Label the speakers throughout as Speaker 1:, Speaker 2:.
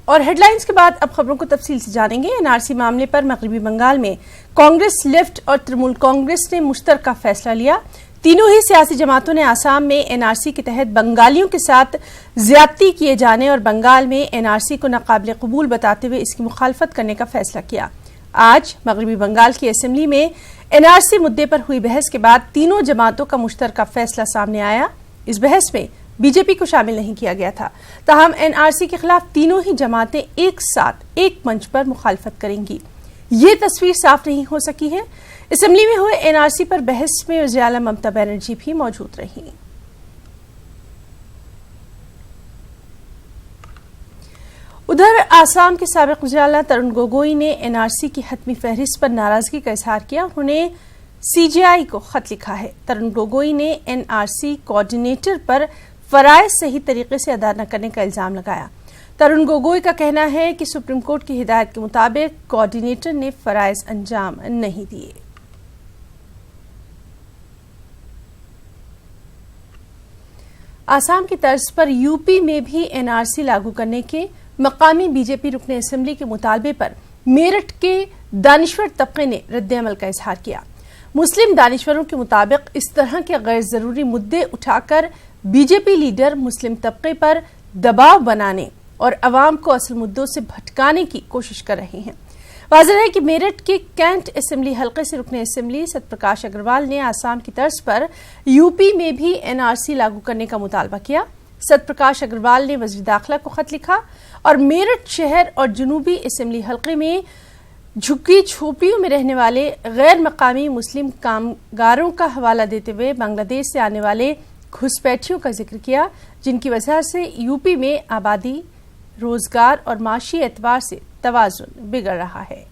Speaker 1: اور head lines کے بعد اب خبروں کو تفصیل سے جانیں گے۔ این آر سی معاملے پر مغربی بنگال میں کانگریس لیفٹ اور ترنمول کانگریس نے مشترکہ فیصلہ لیا۔ تینوں ہی سیاسی جماعتوں نے آسام میں این آر سی کے تحت بنگالیوں کے ساتھ زیادتی کیے جانے اور بنگال میں این آر سی کو ناقابل قبول بتاتے ہوئے اس کی مخالفت کرنے کا فیصلہ کیا۔ آج مغربی بنگال کی اسمبلی میں این آر سی مدعے پر ہوئی بحث کے بعد تینوں جماعتوں کا مشترکہ فیصلہ سامنے آیا۔ اس بحث میں بی جے پی کو شامل نہیں کیا گیا تھا، تاہم این آر سی کے خلاف تینوں ہی جماعتیں ایک ساتھ ایک منچ پر مخالفت کریں گی۔ یہ تصویر صاف نہیں ہو سکی ہے۔ اسمبلی میں ہوئے این آر سی پر بحث میں وزیر اعلیٰ ممتا بنرجی بھی موجود رہیں۔ ادھر آسام کے سابق وزیر اعلیٰ ترون گوگوئی نے این آر سی کی حتمی فہرست پر ناراضگی کا اظہار کیا۔ انہوں نے سی جے آئی کو خط لکھا ہے۔ ترون گوگوئی نے این آر سی کوآرڈینیٹر پر فرائض صحیح طریقے سے ادا نہ کرنے کا الزام لگایا۔ ترون گوگوئی کا کہنا ہے کہ سپریم کورٹ کی ہدایت کے مطابق کوآرڈینیٹر نے فرائض انجام نہیں دیے۔ آسام کی طرز پر یو پی میں بھی این آر سی لاگو کرنے کے مقامی بی جے پی رکن اسمبلی کے مطالبے پر میرٹھ کے دانشور طبقے نے رد عمل کا اظہار کیا۔ مسلم دانشوروں کے مطابق اس طرح کے غیر ضروری مدعے اٹھا کر بی جے پی لیڈر مسلم طبقے پر دباؤ بنانے اور عوام کو اصل مدعوں سے بھٹکانے کی کوشش کر رہے ہیں۔ واضح ہے کہ میرٹھ کے کینٹ اسمبلی حلقے سے رکن اسمبلی ست پرکاش اگروال نے آسام کی طرز پر یو پی میں بھی این آر سی لاگو کرنے کا مطالبہ کیا۔ ست پرکاش اگروال نے وزیر داخلہ کو خط لکھا اور میرٹھ شہر اور جنوبی اسمبلی حلقے میں جھگی جھوپڑیوں میں رہنے والے غیر مقامی مسلم کامگاروں کا حوالہ دیتے ہوئے بنگلہ دیش سے آنے والے گھسپیٹھیوں کا ذکر کیا، جن کی وجہ سے یو پی میں آبادی، روزگار اور معاشی اعتبار سے توازن بگڑ رہا ہے۔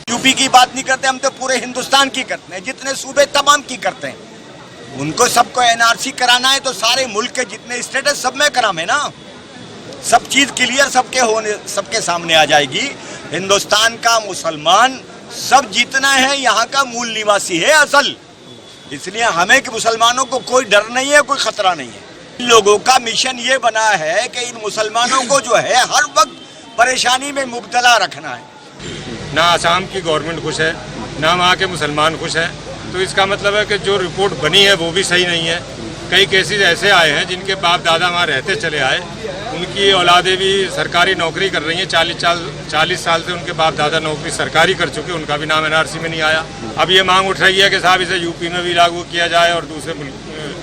Speaker 2: یو پی کی بات نہیں کرتے، ہم تو پورے ہندوستان کی کرتے ہیں، جتنے صوبے تمام کی کرتے ہیں۔ ان کو سب کو این آر سی کرانا ہے تو سارے ملک کے جتنے اسٹیٹس سب میں کرام ہے نا، سب چیز کلیئر سب کے سامنے آ جائے گی۔ ہندوستان کا مسلمان سب جتنا ہے یہاں کا مول نواسی ہے اصل، اس لیے ہمیں کہ مسلمانوں کو کوئی ڈر نہیں ہے، کوئی خطرہ نہیں ہے۔ ان لوگوں کا مشن یہ بنا ہے کہ ان مسلمانوں کو جو ہے ہر وقت پریشانی میں مبتلا رکھنا ہے۔
Speaker 3: نہ آسام کی گورنمنٹ خوش ہے، نہ وہاں کے مسلمان خوش ہیں، تو اس کا مطلب ہے کہ جو رپورٹ بنی ہے وہ بھی صحیح نہیں ہے۔ کئی کیسز ایسے آئے ہیں جن کے باپ دادا وہاں رہتے چلے آئے، ان کی اولادیں بھی سرکاری نوکری کر رہی ہیں، 40 سال سے ان کے باپ دادا نوکری سرکاری کر چکے، ان کا بھی نام این آر سی میں نہیں آیا۔ اب یہ مانگ اٹھ رہی ہے کہ صاحب اسے یو پی میں بھی لاگو کیا جائے اور دوسرے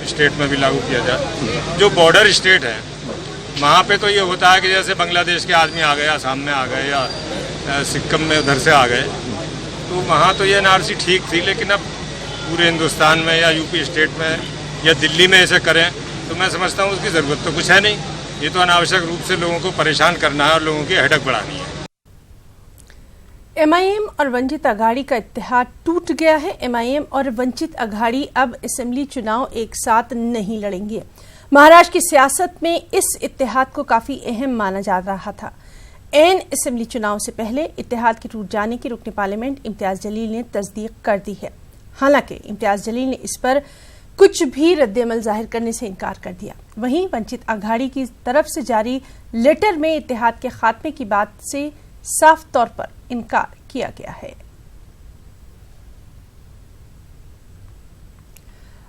Speaker 3: اسٹیٹ میں بھی لاگو کیا جائے۔ جو بارڈر اسٹیٹ ہے وہاں پہ تو یہ ہوتا ہے کہ جیسے بنگلہ دیش کے آدمی آ گئے، آسام میں آ گئے یا سکم میں ادھر سے آ گئے، تو وہاں تو یہ این آر سی ٹھیک تھی، لیکن اب پورے ہندوستان میں یا یو پی اسٹیٹ میں یا دلی میں ایسے کریں تو میں سمجھتا ہوں اس کی ضرورت تو کچھ ہے نہیں۔ یہ تو اناوشک روپ سے لوگوں کو پریشان کرنا ہے اور لوگوں کی ہیڈک بڑھانی ہے۔
Speaker 1: ایم آئی ایم اور ونچت اگاڑی کا اتحاد ٹوٹ گیا ہے۔ ایم آئی ایم اور ونچت اگاڑی اب اسمبلی چناؤ ایک ساتھ نہیں لڑیں گے۔ مہاراشٹر کی سیاست میں اس اتحاد کو کافی اہم مانا جا رہا تھا۔ این اسمبلی چناؤ سے پہلے اتحاد کے ٹوٹ جانے کی رکن پارلیمنٹ امتیاز جلیل نے تصدیق کر دی ہے، حالانکہ امتیاز جلیل نے اس پر کچھ بھی رد عمل ظاہر کرنے سے انکار کر دیا۔ وہیں ونچت اگاڑی کی طرف سے جاری لیٹر میں اتحاد کے خاتمے کی بات سے صاف طور پر انکار کیا گیا ہے۔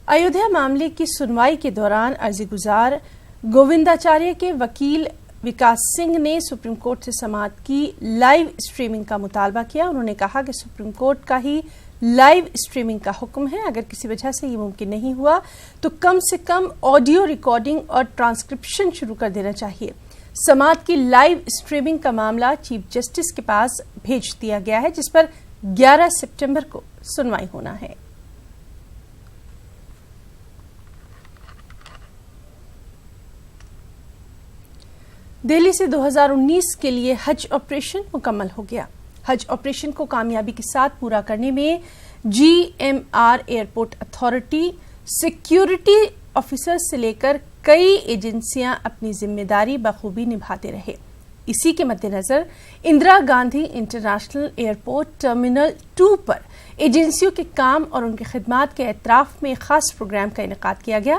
Speaker 1: ایودھیا معاملے کی سنوائی کے دوران عرضی گزار گوونداچاریہ کے وکیل وکاس سنگھ نے سپریم کورٹ سے سماعت کی لائیو اسٹریمنگ کا مطالبہ کیا۔ انہوں نے کہا کہ سپریم کورٹ کا ہی لائیو اسٹریمنگ کا حکم ہے، اگر کسی وجہ سے یہ ممکن نہیں ہوا تو کم سے کم آڈیو ریکارڈنگ اور ٹرانسکرپشن شروع کر دینا چاہیے۔ سماعت کی لائیو اسٹریمنگ کا معاملہ چیف جسٹس کے پاس بھیج دیا گیا ہے، جس پر 11 ستمبر کو سنوائی ہونا ہے۔ دہلی سے 2019 کے لیے حج آپریشن مکمل ہو گیا۔ حج آپریشن کو کامیابی کے ساتھ پورا کرنے میں G M R airport authority, security officer سے لے کر کئی ایجنسیاں اپنی ذمہ داری بخوبی نبھاتے رہے۔ اسی کے مد نظر Indira Gandhi international airport terminal 2 پر ایجنسیوں کے کام اور ان کی خدمات کے اعتراف میں خاص پروگرام کا انعقاد کیا گیا۔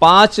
Speaker 4: 5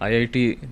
Speaker 4: IIT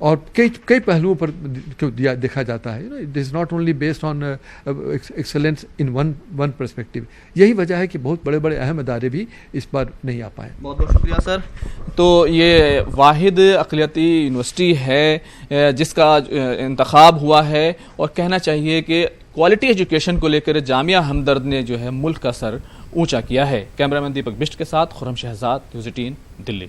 Speaker 5: اور کئی پہلوؤں پر دیکھا جاتا ہے. It is not only based on excellence in one perspective. یہی وجہ ہے کہ بہت بڑے بڑے اہم ادارے بھی اس پر نہیں آ پائے.
Speaker 4: بہت بہت شکریہ سر. تو یہ واحد اقلیتی یونیورسٹی ہے جس کا انتخاب ہوا ہے, اور کہنا چاہیے کہ کوالٹی ایجوکیشن کو لے کر جامعہ ہمدرد نے جو ہے ملک کا سر اونچا کیا ہے. کیمرہ مین دیپک بسٹ کے ساتھ خرم شہزاد, نیوز 18 دلی.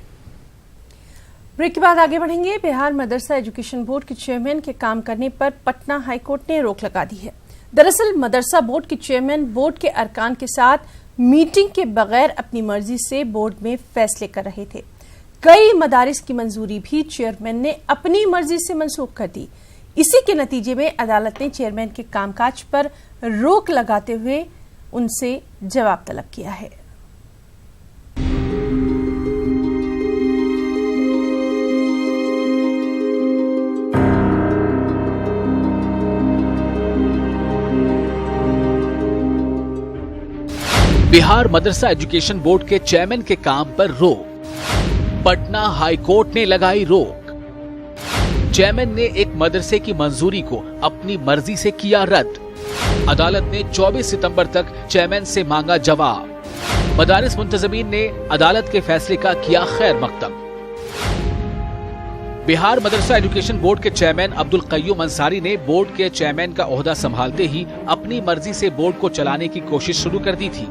Speaker 1: بریک کے بعد آگے بڑھیں گے. بہار مدرسہ ایجوکیشن بورڈ کے چیئرمین کے کام کرنے پر پٹنہ ہائی کورٹ نے روک لگا دی ہے. دراصل مدرسہ بورڈ کے چیئرمین بورڈ کے ارکان کے ساتھ میٹنگ کے بغیر اپنی مرضی سے بورڈ میں فیصلے کر رہے تھے. کئی مدارس کی منظوری بھی چیئرمین نے اپنی مرضی سے منسوخ کر دی. اسی کے نتیجے میں عدالت نے چیئرمین کے کام کاج پر روک لگاتے ہوئے ان سے جواب طلب کیا ہے.
Speaker 6: بہار مدرسہ ایجوکیشن بورڈ کے چیئرمین کے کام پر روک. پٹنہ ہائی کورٹ نے لگائی روک. چیئرمین نے ایک مدرسے کی منظوری کو اپنی مرضی سے کیا رد. عدالت نے 24 ستمبر تک چیئرمین سے مانگا جواب. مدارس منتظمین نے عدالت کے فیصلے کا کیا خیر مقدم. بہار مدرسہ ایجوکیشن بورڈ کے چیئرمین عبدالقیوم انصاری نے بورڈ کے چیئرمین کا عہدہ سنبھالتے ہی اپنی مرضی سے بورڈ کو چلانے کی کوشش شروع کر دی تھی.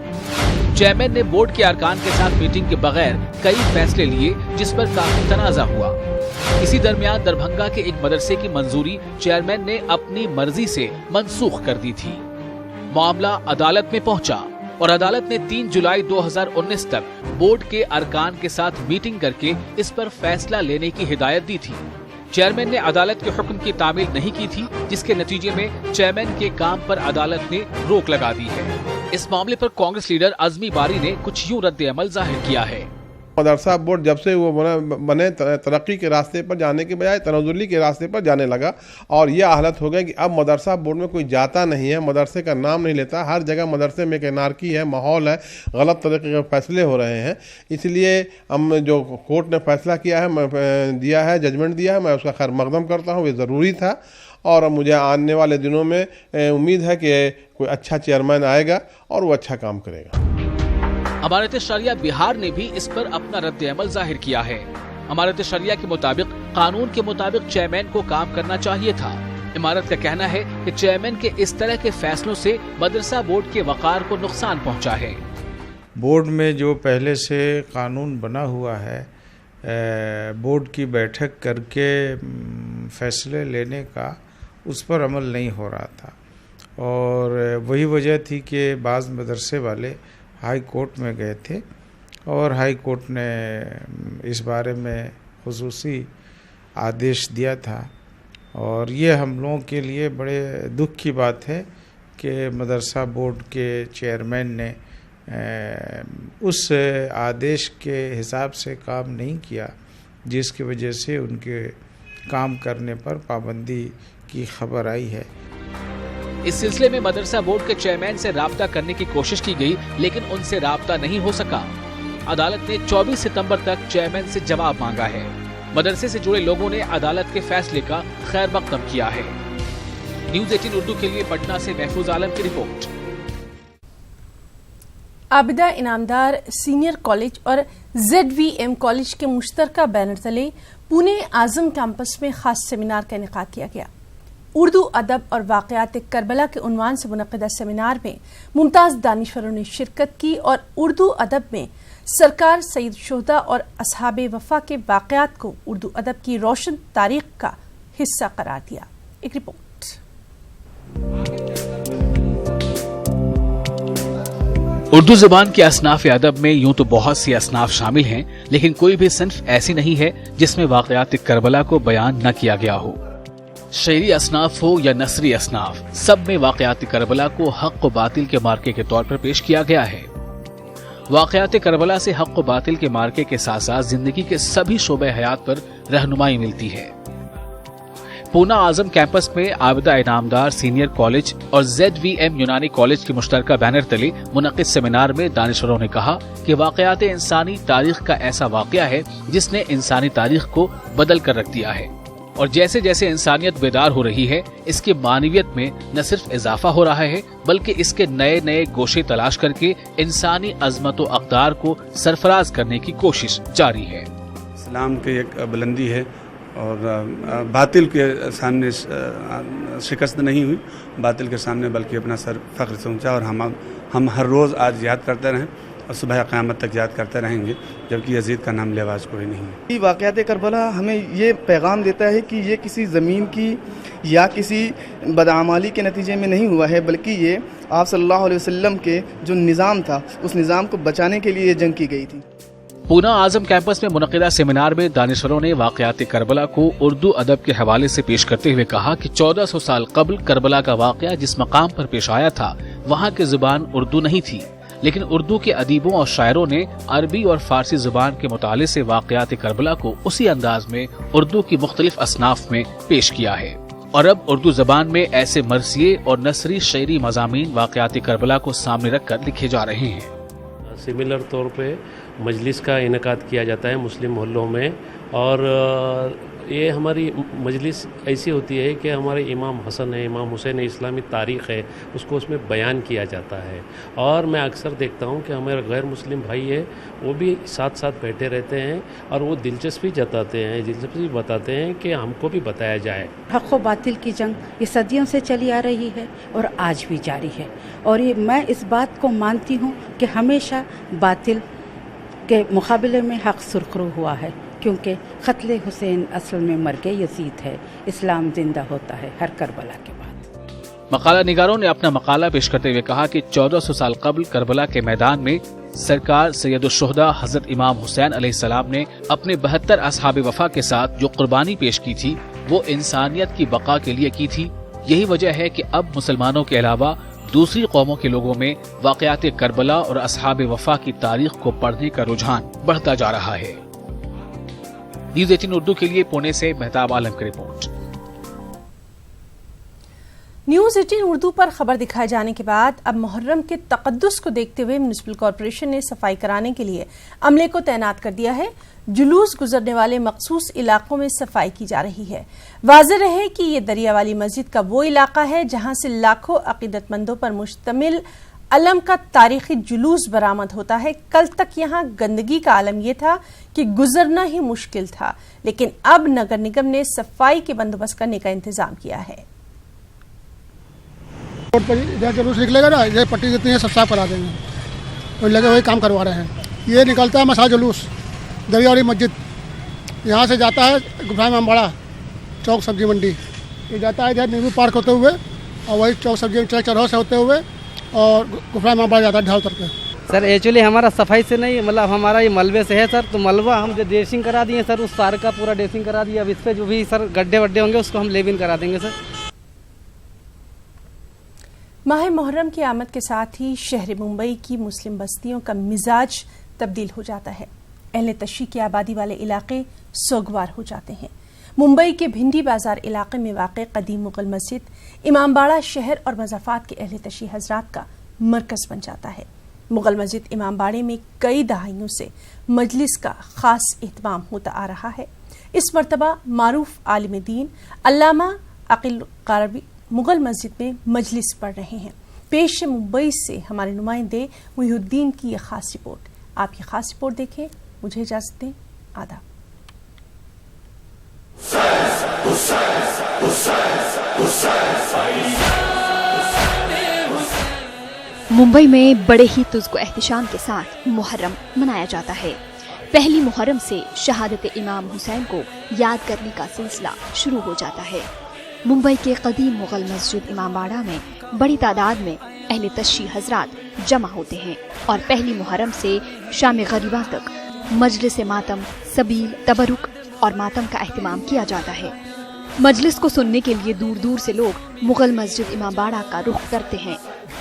Speaker 6: چیئرمین نے بورڈ کے ارکان کے ساتھ میٹنگ کے بغیر کئی فیصلے لیے جس پر کافی تنازع ہوا. اسی درمیان دربھنگہ کے ایک مدرسے کی منظوری چیئرمین نے اپنی مرضی سے منسوخ کر دی تھی. معاملہ عدالت میں پہنچا اور عدالت نے 3 جولائی 2019 تک بورڈ کے ارکان کے ساتھ میٹنگ کر کے اس پر فیصلہ لینے کی ہدایت دی تھی. چیئرمین نے عدالت کے حکم کی تعمیل نہیں کی تھی, جس کے نتیجے میں چیئرمین کے کام پر عدالت نے روک لگا دی ہے. اس معاملے پر کانگریس لیڈر عزمی باری نے کچھ یوں رد عمل ظاہر کیا ہے.
Speaker 7: مدرسہ بورڈ جب سے وہ بنے ترقی کے راستے پر جانے کے بجائے تنزلی کے راستے پر جانے لگا, اور یہ حالت ہو گئی کہ اب مدرسہ بورڈ میں کوئی جاتا نہیں ہے, مدرسے کا نام نہیں لیتا. ہر جگہ مدرسے میں ایک انارکی ہے, ماحول ہے, غلط طریقے کے فیصلے ہو رہے ہیں. اس لیے ہم جو کورٹ نے فیصلہ کیا ہے, دیا ہے, ججمنٹ دیا ہے, میں اس کا خیر مقدم کرتا ہوں. یہ ضروری تھا, اور مجھے آنے والے دنوں میں امید ہے کہ کوئی اچھا چیئرمین آئے گا اور وہ اچھا کام کرے گا.
Speaker 6: امارت شریعہ بہار نے بھی اس پر اپنا رد عمل ظاہر کیا ہے. امارت شریعہ کے مطابق قانون کے مطابق چیئرمین کو کام کرنا چاہیے تھا. امارت کا کہنا ہے کہ چیئرمین کے اس طرح کے فیصلوں سے مدرسہ بورڈ کے وقار کو نقصان پہنچا ہے.
Speaker 8: بورڈ میں جو پہلے سے قانون بنا ہوا ہے, بورڈ کی بیٹھک کر کے فیصلے لینے کا, اس پر عمل نہیں ہو رہا تھا. اور وہی وجہ تھی کہ بعض مدرسے والے ہائی کورٹ میں گئے تھے, اور ہائی کورٹ نے اس بارے میں خصوصی آدیش دیا تھا. اور یہ ہم لوگوں کے لیے بڑے دکھ کی بات ہے کہ مدرسہ بورڈ کے چیئرمین نے اس آدیش کے حساب سے کام نہیں کیا, جس کی وجہ سے ان کے کام کرنے پر پابندی کی خبر آئی ہے.
Speaker 6: اس سلسلے میں مدرسہ بورڈ کے چیئرمین سے رابطہ کرنے کی کوشش کی گئی, لیکن ان سے رابطہ نہیں ہو سکا. عدالت نے 24 ستمبر تک چیئرمین سے جواب مانگا ہے. مدرسے سے جڑے لوگوں نے عدالت کے فیصلے کا خیر مقدم کیا ہے. نیوز 18 اردو کے لیے پٹنہ سے محفوظ عالم کی رپورٹ.
Speaker 1: عابدہ انعامدار سینئر کالج اور ZVM کالج کے مشترکہ بینر تلے پونے اعظم کیمپس میں خاص سیمینار کا انعقاد کیا گیا. اردو ادب اور واقعات کربلا کے عنوان سے منعقدہ سیمینار میں ممتاز دانشوروں نے شرکت کی اور اردو ادب میں سرکار سید شہداء اور اصحاب وفا کے واقعات کو اردو ادب کی روشن تاریخ کا حصہ قرار دیا. ایک رپورٹ.
Speaker 6: اردو زبان کے اصناف ادب میں یوں تو بہت سی اصناف شامل ہیں, لیکن کوئی بھی صنف ایسی نہیں ہے جس میں واقعات کربلا کو بیان نہ کیا گیا ہو. شعری اصناف ہو یا نثری اصناف, سب میں واقعات کربلا کو حق و باطل کے مارکے کے طور پر پیش کیا گیا ہے. واقعات کربلا سے حق و باطل کے مارکے کے ساتھ ساتھ زندگی کے سبھی شعبہ حیات پر رہنمائی ملتی ہے. پونا اعظم کیمپس میں عابدہ انعامدار سینئر کالج اور ZVM یونانی کالج کے مشترکہ بینر تلے منعقد سیمینار میں دانشوروں نے کہا کہ واقعات انسانی تاریخ کا ایسا واقعہ ہے جس نے انسانی تاریخ کو بدل کر رکھ دیا ہے. اور جیسے جیسے انسانیت بیدار ہو رہی ہے اس کی معنویت میں نہ صرف اضافہ ہو رہا ہے بلکہ اس کے نئے نئے گوشے تلاش کر کے انسانی عظمت و اقدار کو سرفراز کرنے کی کوشش جاری ہے.
Speaker 9: اسلام کی ایک بلندی ہے اور باطل کے سامنے شکست نہیں ہوئی, باطل کے سامنے بلکہ اپنا سر فخر سے اونچا, اور ہم ہر روز آج یاد کرتے رہیں اور صبح قیامت تک یاد کرتے رہیں گے, جبکہ یزید کا نام لیواز کوئی نہیں ہے.
Speaker 10: واقعات کربلا ہمیں یہ پیغام دیتا ہے کہ یہ کسی زمین کی یا کسی بدعمالی کے نتیجے میں نہیں ہوا ہے, بلکہ یہ آپ صلی اللہ علیہ وسلم کے جو نظام تھا اس نظام کو بچانے کے لیے یہ جنگ کی گئی تھی.
Speaker 6: پونا اعظم کیمپس میں منعقدہ سیمینار میں دانشوروں نے واقعات کربلا کو اردو ادب کے حوالے سے پیش کرتے ہوئے کہا کہ 1400 سال قبل کربلا کا واقعہ جس مقام پر پیش آیا تھا وہاں کی زبان اردو نہیں تھی, لیکن اردو کے ادیبوں اور شاعروں نے عربی اور فارسی زبان کے مطالعے سے واقعات کربلا کو اسی انداز میں اردو کی مختلف اصناف میں پیش کیا ہے, اور اب اردو زبان میں ایسے مرثیے اور نثری شعری مضامین واقعات کربلا کو سامنے رکھ کر لکھے جا رہے ہیں.
Speaker 11: سملر طور پہ مجلس کا انعقاد کیا جاتا ہے مسلم محلوں میں, اور یہ ہماری مجلس ایسی ہوتی ہے کہ ہمارے امام حسن ہے, امام حسین ہے, اسلامی تاریخ ہے, اس کو اس میں بیان کیا جاتا ہے. اور میں اکثر دیکھتا ہوں کہ ہمارے غیر مسلم بھائی ہے وہ بھی ساتھ ساتھ بیٹھے رہتے ہیں اور وہ دلچسپی جتاتے ہیں, دلچسپی بتاتے ہیں کہ ہم کو بھی بتایا جائے.
Speaker 12: حق و باطل کی جنگ یہ صدیوں سے چلی آ رہی ہے اور آج بھی جاری ہے, اور یہ میں اس بات کو مانتی ہوں کہ ہمیشہ باطل کے مقابلے میں حق سرخرو ہوا ہے, کیونکہ قتل حسین اصل میں مرگ یزید ہے, اسلام زندہ ہوتا ہے ہر کربلا کے بعد.
Speaker 6: مقالہ نگاروں نے اپنا مقالہ پیش کرتے ہوئے کہا کہ 1400 سال قبل کربلا کے میدان میں سرکار سید الشہداء حضرت امام حسین علیہ السلام نے اپنے 72 اصحاب وفا کے ساتھ جو قربانی پیش کی تھی وہ انسانیت کی بقا کے لیے کی تھی. یہی وجہ ہے کہ اب مسلمانوں کے علاوہ دوسری قوموں کے لوگوں میں واقعات کربلا اور اصحاب وفا کی تاریخ کو پڑھنے کا رجحان بڑھتا جا رہا ہے. نیوز 18 اردو کے لیے پونے سے مہتاب عالم کی رپورٹ.
Speaker 1: نیوز 18 اردو پر خبر دکھائے جانے کے بعد اب محرم کے تقدس کو دیکھتے ہوئے میونسپل کارپوریشن نے صفائی کرانے کے لیے عملے کو تعینات کر دیا ہے. جلوس گزرنے والے مخصوص علاقوں میں صفائی کی جا رہی ہے. واضح رہے کہ یہ دریا والی مسجد کا وہ علاقہ ہے جہاں سے لاکھوں عقیدت مندوں پر مشتمل علم کا تاریخی جلوس برآمد ہوتا ہے. کل تک یہاں گندگی کا عالم یہ تھا کہ گزرنا ہی مشکل تھا, لیکن اب نگر نگم نے صفائی کے بندوبست کرنے کا انتظام کیا ہے.
Speaker 13: روڈ پر ادھر جلوس نکلے گا نا, یہ پٹی جتنی ہے سب صاف کرا دیں گے, اور لگے وہی کام کروا رہے ہیں. یہ نکلتا ہے مسا جلوس دریا والی مسجد, یہاں سے جاتا ہے گفران امباڑہ چوک سبزی منڈی, یہ جاتا ہے ادھر نیمبو پارک ہوتے ہوئے اور وہی چوک سبزی چرہو سے ہوتے ہوئے اور گفران امباڑہ جاتا ہے ڈھال اتر کے.
Speaker 14: سر ایکچولی ہمارا صفائی سے نہیں, مطلب ہمارا یہ ملبے سے ہے سر, تو ملبہ ہم جو ڈریسنگ کرا دیے سر, اس سارے کا پورا ڈریسنگ کرا دیا. اب اس پہ جو بھی سر گڈھے وڈھے ہوں گے اس کو ہم لیبن کرا دیں گے سر.
Speaker 1: ماہ محرم کی آمد کے ساتھ ہی شہر ممبئی کی مسلم بستیوں کا مزاج تبدیل ہو جاتا ہے. اہل تشیع کی آبادی والے علاقے سوگوار ہو جاتے ہیں. ممبئی کے بھنڈی بازار علاقے میں واقع قدیم مغل مسجد امام باڑہ شہر اور مضافات کے اہل تشیع حضرات کا مرکز بن جاتا ہے. مغل مسجد امام باڑے میں کئی دہائیوں سے مجلس کا خاص اہتمام ہوتا آ رہا ہے. اس مرتبہ معروف عالم دین علامہ عقیل قرابی مغل مسجد میں مجلس پڑھ رہے ہیں. پیش ممبئی سے ہمارے نمائندے محی الدین کی یہ خاص رپورٹ. آپ یہ خاص رپورٹ دیکھیں. مجھے اجازت دیں. آداب.
Speaker 15: ممبئی میں بڑے ہی تزک و احتشام کے ساتھ محرم منایا جاتا ہے. پہلی محرم سے شہادت امام حسین کو یاد کرنے کا سلسلہ شروع ہو جاتا ہے. ممبئی کے قدیم مغل مسجد امام باڑہ میں بڑی تعداد میں اہل تشیع حضرات جمع ہوتے ہیں اور پہلی محرم سے شام غریباں تک مجلس ماتم، سبیل، تبرک اور ماتم کا اہتمام کیا جاتا ہے. مجلس کو سننے کے لیے دور دور سے لوگ مغل مسجد امام باڑہ کا رخ کرتے ہیں.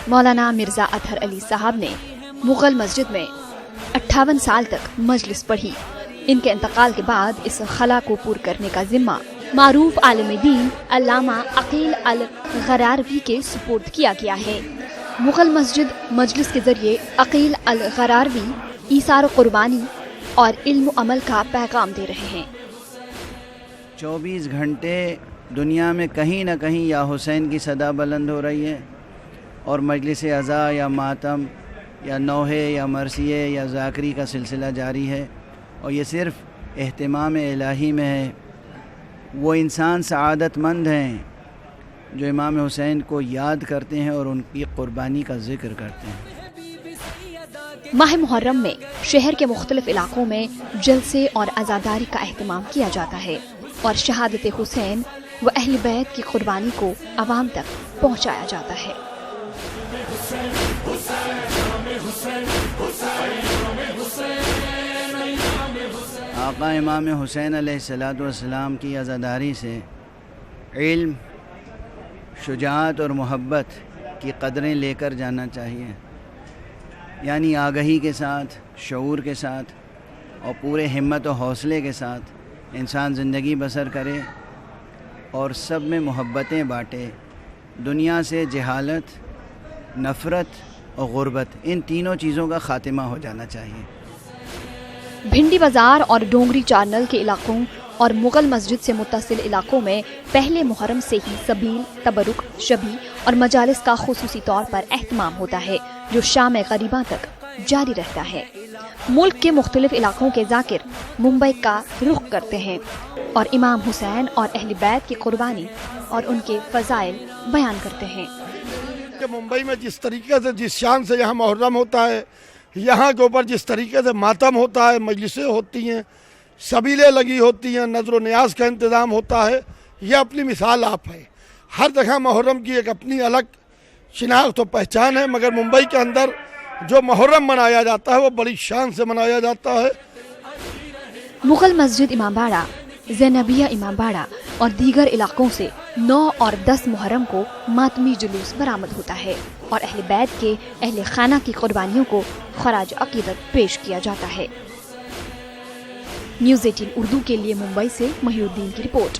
Speaker 15: مولانا مرزا اطہر علی صاحب نے مغل مسجد میں 58 سال تک مجلس پڑھی. ان کے انتقال کے بعد اس خلا کو پور کرنے کا ذمہ معروف عالم دین علامہ عقیل الغراروی کے سپرد کیا گیا ہے. مغل مسجد مجلس کے ذریعے عقیل الغراروی ایثار و قربانی اور علم و عمل کا پیغام دے رہے ہیں.
Speaker 16: 24 گھنٹے دنیا میں کہیں نہ کہیں یا حسین کی صدا بلند ہو رہی ہے اور مجلس عزا یا ماتم یا نوحے یا مرثیے یا ذاکری کا سلسلہ جاری ہے، اور یہ صرف اہتمام الہی میں ہے۔ وہ انسان سعادت مند ہیں جو امام حسین کو یاد کرتے ہیں اور ان کی قربانی کا ذکر کرتے ہیں۔
Speaker 15: ماہ محرم میں شہر کے مختلف علاقوں میں جلسے اور عزاداری کا اہتمام کیا جاتا ہے اور شہادت حسین و اہل بیت کی قربانی کو عوام تک پہنچایا جاتا ہے۔
Speaker 16: آقا امام حسین علیہ السلام کی عزاداری سے علم، شجاعت اور محبت کی قدریں لے کر جانا چاہیے، یعنی آگہی کے ساتھ، شعور کے ساتھ اور پورے ہمت و حوصلے کے ساتھ انسان زندگی بسر کرے اور سب میں محبتیں بانٹے، دنیا سے جہالت، نفرت اور غربت، ان تینوں چیزوں کا خاتمہ ہو جانا چاہیے۔
Speaker 15: بھنڈی بازار اور ڈونگری چارنل کے علاقوں اور مغل مسجد سے متصل علاقوں میں پہلے محرم سے ہی سبیل، تبرک، شبی اور مجالس کا خصوصی طور پر اہتمام ہوتا ہے جو شام غریباں تک جاری رہتا ہے۔ ملک کے مختلف علاقوں کے ذاکر ممبئی کا رخ کرتے ہیں اور امام حسین اور اہل بیت کی قربانی اور ان کے فضائل بیان کرتے ہیں۔
Speaker 17: کہ ممبئی میں جس طریقے سے، جس شان سے یہاں محرم ہوتا ہے، یہاں کے اوپر جس طریقے سے ماتم ہوتا ہے، مجلسیں ہوتی ہیں، سبیلیں لگی ہوتی ہیں، نظر و نیاز کا انتظام ہوتا ہے، یہ اپنی مثال آپ ہے۔ ہر جگہ محرم کی ایک اپنی الگ شناخت و پہچان ہے، مگر ممبئی کے اندر جو محرم منایا جاتا ہے وہ بڑی شان سے منایا جاتا ہے۔
Speaker 15: مغل مسجد امام باڑہ، زینبیہ امام باڑہ اور دیگر علاقوں سے 9 اور 10 محرم کو ماتمی جلوس برآمد ہوتا ہے اور اہل بیت کے اہل خانہ کی قربانیوں کو خراج عقیدت پیش کیا جاتا ہے۔ نیوز 18 اردو کے لیے ممبئی سے محی الدین کی رپورٹ۔